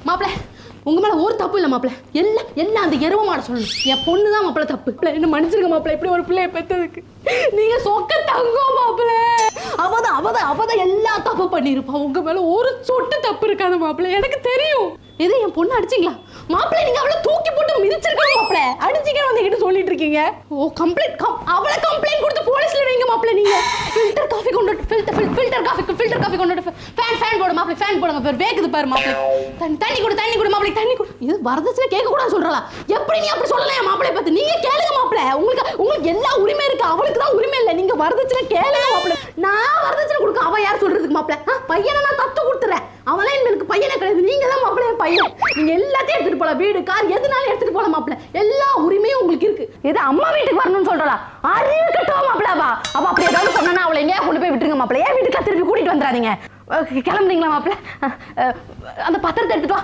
மாப்பிள்ள உங்க மேல ஒரு தப்பு இல்ல மாப்பிள்ள, எல்லாம் அந்த எருவ மாட சொல்லணும். என் பொண்ணு தான் மாப்பிள்ள தப்பு. என்ன மன்னிச்சிருக்க மாப்பிள்ள, இப்படி ஒரு பிள்ளைய பெத்ததுக்கு. நீங்க சொக்க தங்கம் மாப்பிள்ள. அவதான் எல்லா தப்பு பண்ணிருப்பா. உங்க மேல ஒரு சொட்டு தப்பு இருக்காது மாப்பிள்ள, எனக்கு தெரியும். இது என் பொண்ணு அடிச்சிங்களா மாப்பிள்ள? நீங்க அவளை தூக்கி போட்டு மிதிச்சிருக்கீங்க மாப்பிள்ள. அடிச்சிங்கன்னு வந்து என்கிட்ட சொல்லிட்டு இருக்கீங்க. ஓ கம்ப்ளைண்ட், அவளை கம்ப்ளைண்ட் கொடுத்து போலீஸ்ல வைங்க மாப்பிள்ள. நீங்க ஃபில்டர் காஃபி கொண்டு ஃபில்டர் காஃபி கொண்டு ஃபேன் போடு மாப்பிள்ள, ஃபேன் போடுங்க பாரு, வேக்குது பாரு மாப்பிள்ள. தண்ணி கொடு மாப்பிள்ள, தண்ணி கொடு. இது வரதட்சணை கேட்க கூடாது சொல்றா. எப்படி நீ அப்படி சொல்லலாம் மாப்பிள்ளை பார்த்து? நீங்க கேளுங்க மாப்பிள்ள, உங்களுக்கு எல்லா உரிமை இருக்கு, அவளுக்கு தான் உரிமை இல்லை. நீங்க வரதட்சணை கேளுங்க மாப்பிள்ள. நான் வரதட்சணை கொடுக்க அவ யார் சொல்றதுக்கு மாப்பிள்ள? பையனை நான் தத்து கொடுத்துறேன், அவளே எனக்கு பையனை கிடையாது. நீங்க தான் மாப்பிள்ள பையன். நீங்க எல்லாத்தையும் எடுத்துட்டு போலாம், வீடு கார் எதுனாலும் எடுத்துட்டு போலாம் மாப்பிள்ள. எல்லா உரிமையும் உங்களுக்கு இருக்கு. இது அம்மா வீட்டுக்கு வரணும்னு சொல்றா. அறிவு கட்டுவா மாப்பிள்ள. அவ அப்படி ஏதாவது சொன்னா அவளை எங்கேயா கொண்டு போய் விட்டுருங்க மாப்பிள்ள. ஏன் வீட்டுக்கு திருப்பி கூட்டிட்டு வந்துடாதீங்க. கிளம்புறீங்களா மாப்பிள்ள? அந்த பத்திரத்தை எடுத்துட்டு வா.